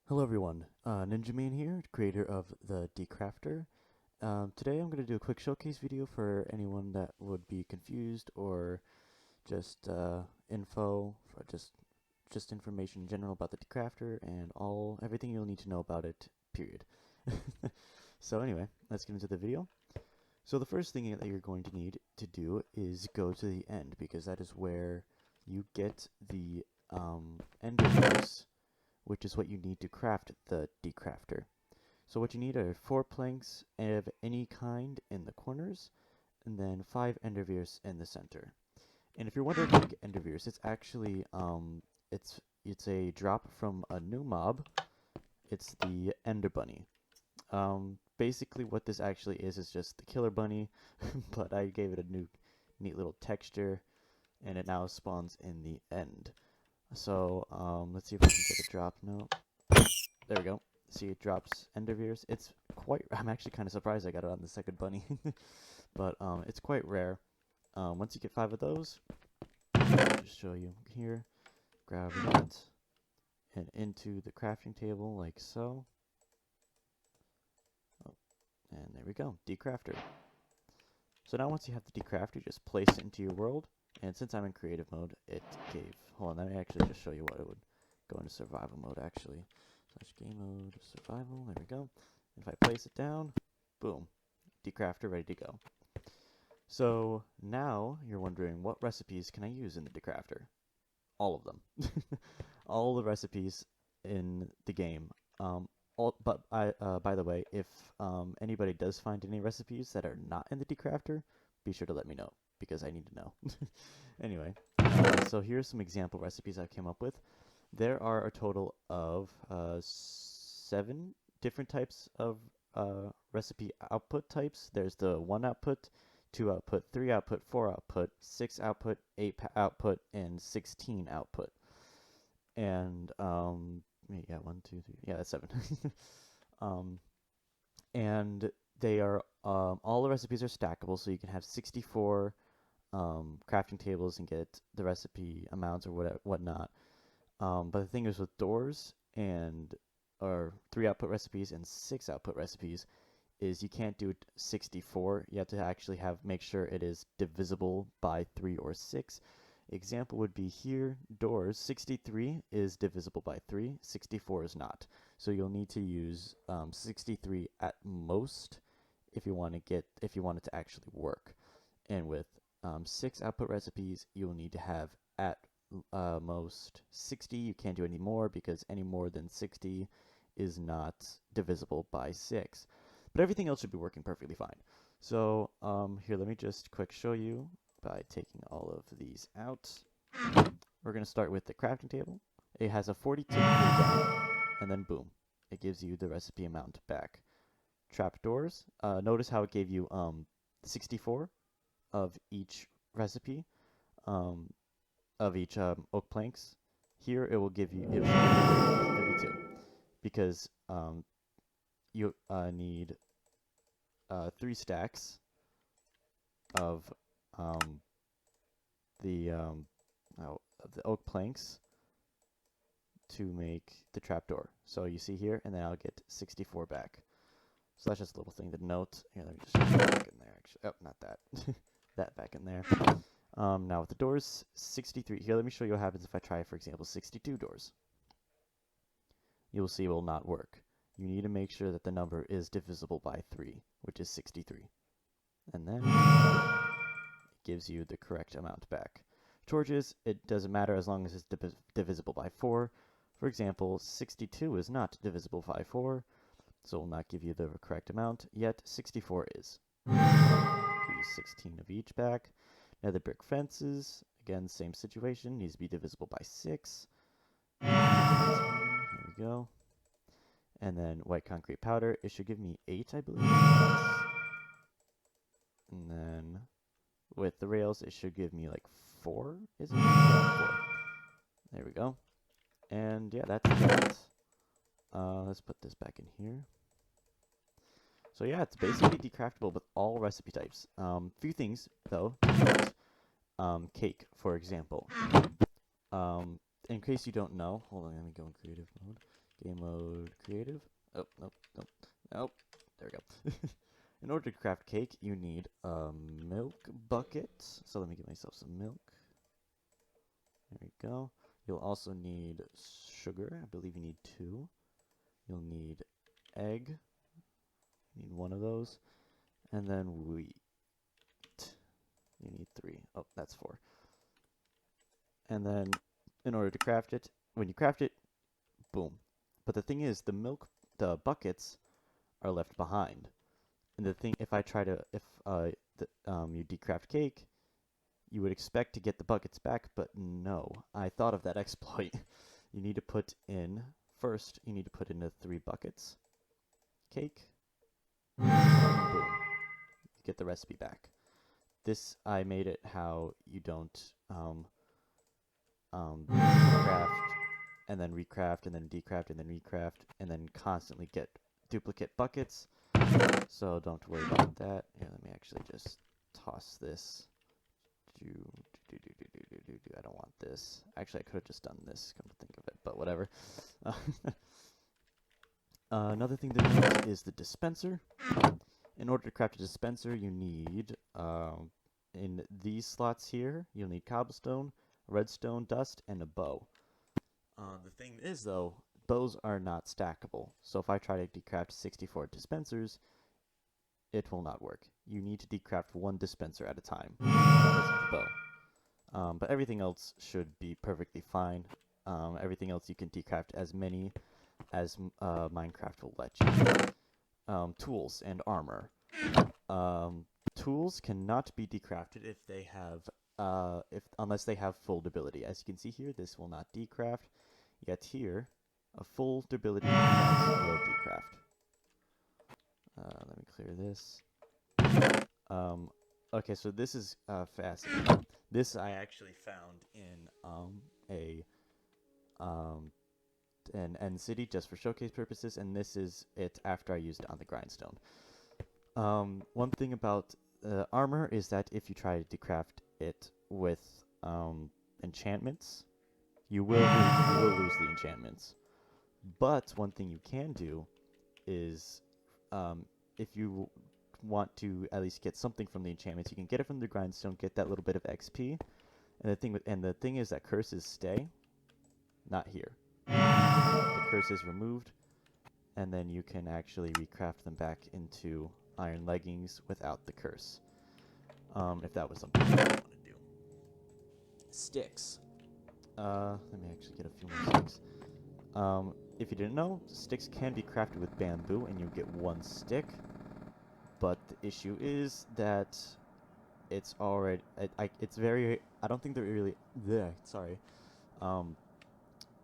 Hello everyone, Ninja here, creator of the Decrafter. Today I'm going to do a quick showcase video for anyone that would be confused or just info, for just information in general about the Decrafter and everything you'll need to know about it, period. So anyway, let's get into the video. So the first thing that you're going to need to do is go to the end, because that is where you get the end resource, which is what you need to craft the Decrafter. So what you need are 4 planks of any kind in the corners, and then 5 enderveers in the center. And if you're wondering how to get enderveers, it's actually it's a drop from a new mob. It's the Ender Bunny. Basically what this actually is just the killer bunny, but I gave it a new neat little texture, and it now spawns in the end. So let's see if I can get a drop. No, there we go. See, it drops enderveers. It's quite. I'm actually kind of surprised I got it on the second bunny, but it's quite rare. Once you get 5 of those, I'll just show you here. Grab that and into the crafting table like so. Oh, and there we go, Decrafter. So now once you have the Decrafter, just place it into your world. And since I'm in creative mode, it gave. Hold on, let me actually just show you what it would go into survival mode actually. Game mode, survival, there we go. If I place it down, boom, Decrafter ready to go. So now you're wondering, what recipes can I use in the Decrafter? All of them. All the recipes in the game. By the way, if anybody does find any recipes that are not in the Decrafter, be sure to let me know, because I need to know. Anyway, so here's some example recipes I came up with. There are a total of 7 different types of recipe output types. There's the 1 output, 2 output, 3 output, 4 output, 6 output, 8 output, and 16 output. And yeah, 1, 2, 3, yeah, that's 7. um, and they are all the recipes are stackable, so you can have 64 crafting tables and get the recipe amounts or whatnot. But the thing is with doors and or 3 output recipes and 6 output recipes is you can't do 64. You have to actually make sure it is divisible by 3 or 6. Example would be here, doors, 63 is divisible by 3, 64 is not. So you'll need to use 63 at most if you want it to actually work. And with 6 output recipes, you'll need to have at most 60. You can't do any more, because any more than 60 is not divisible by 6. But everything else should be working perfectly fine. So here, let me just quick show you by taking all of these out. We're going to start with the crafting table. It has a 42 cooldown, and then boom, it gives you the recipe amount back. Trapdoors, notice how it gave you 64 of each recipe, of each oak planks. Here it will give you 32, because you need 3 stacks of the oak planks to make the trapdoor. So you see here, and then I'll get 64 back. So that's just a little thing to note. Here, let me just put that back in there. Actually, oh, not that. That back in there. Now with the doors, 63. Here, let me show you what happens if I try, for example, 62 doors. You will see it will not work. You need to make sure that the number is divisible by 3, which is 63. And then it gives you the correct amount back. Torches, it doesn't matter as long as it's divisible by 4. For example, 62 is not divisible by 4, so it will not give you the correct amount, yet 64 is. Give you 16 of each back. Now the brick fences, again, same situation, needs to be divisible by 6. There we go. And then white concrete powder, it should give me 8, I believe. And then with the rails, it should give me like 4, is it? Yeah, 4. There we go. And yeah, that's that. Let's put this back in here. So yeah, it's basically decraftable with all recipe types. Few things though. Cake, for example. In case you don't know, hold on, let me go in creative mode. Game mode creative. Oh, nope, nope, nope. There we go. In order to craft cake, you need a milk bucket. So let me get myself some milk. There we go. You'll also need sugar. I believe you need 2. You'll need egg. You need 1 of those. And then wheat. You need 3. Oh, that's 4. And then in order to craft it, when you craft it, boom. But the thing is, the buckets are left behind. And the thing, if you decraft cake, you would expect to get the buckets back, but no. I thought of that exploit. You need to put in, first, you need to put in the 3 buckets. Cake. Boom. You get the recipe back. This, I made it how you don't craft and then recraft and then decraft and then recraft and then constantly get duplicate buckets. So don't worry about that. Here, let me actually just toss this. I don't want this. Actually, I could have just done this, come to think of it, but whatever. Another thing to note is the dispenser. In order to craft a dispenser, you need, in these slots here, you'll need cobblestone, redstone, dust, and a bow. The thing is, though, bows are not stackable. So if I try to decraft 64 dispensers, it will not work. You need to decraft 1 dispenser at a time because of the bow. But everything else should be perfectly fine. Everything else you can decraft as many as Minecraft will let you. Tools and armor. Tools cannot be decrafted if they have unless they have full durability. As you can see here, this will not decraft. Yet here, a full durability will decraft. Let me clear this. Okay, so this is fascinating. This I actually found in an end city just for showcase purposes, and this is it after I used it on the grindstone. One thing about armor is that if you try to decraft it with enchantments, you will lose the enchantments. But one thing you can do is, if you want to at least get something from the enchantments, you can get it from the grindstone, get that little bit of XP. And the thing is that curses stay, not here. The curse is removed, and then you can actually recraft them back into iron leggings without the curse. If that was something you want to do. Sticks. Let me actually get a few more sticks. If you didn't know, sticks can be crafted with bamboo, and you get 1 stick. But the issue is that it's already, it's very, I don't think they're really, sorry.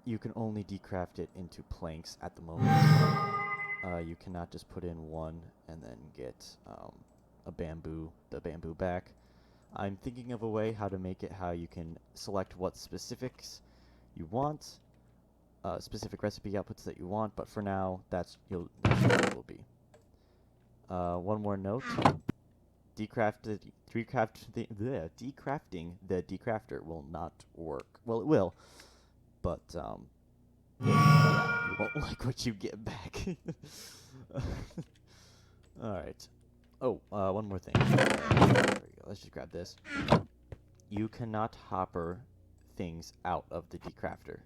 You can only decraft it into planks at the moment. You cannot just put in 1 and then get the bamboo back. I'm thinking of a way how to make it how you can select what specifics you want, specific recipe outputs that you want, but for now, that's what it will be. One more note. Decrafting the Decrafter will not work. Well, it will, but yeah, you won't like what you get back. Alright. Oh, one more thing. There we go. Let's just grab this. You cannot hopper things out of the Decrafter.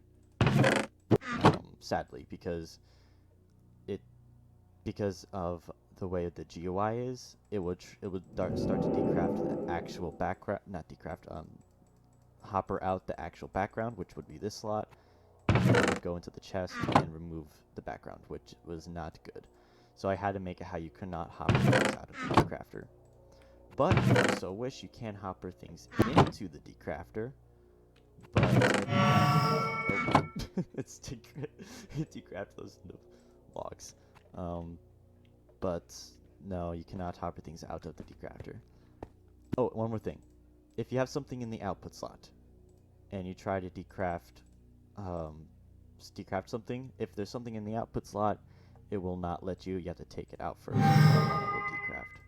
Sadly, because of the way the GUI is, it would start to decraft the actual background, not decraft, hopper out the actual background, which would be this slot, and it would go into the chest and remove the background, which was not good. So I had to make it how you could not hopper things out of the Decrafter. But if you so wish, you can hopper things into the Decrafter, but it decrafts those logs. But no, you cannot hopper things out of the Decrafter. Oh, one more thing. If you have something in the output slot, and you try to decraft something, if there's something in the output slot, it will not let you. You have to take it out first, and then it will decraft.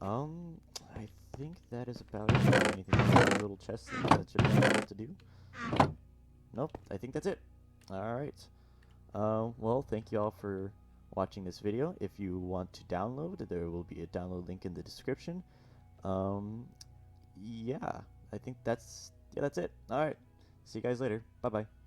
I think that is about it. Anything else in the little chest thing that should be able to do? Nope, I think that's it. Alright. Well, thank you all for watching this video. If you want to download, there will be a download link in the description. Um, yeah, I think that's it. All right. See you guys later. Bye bye.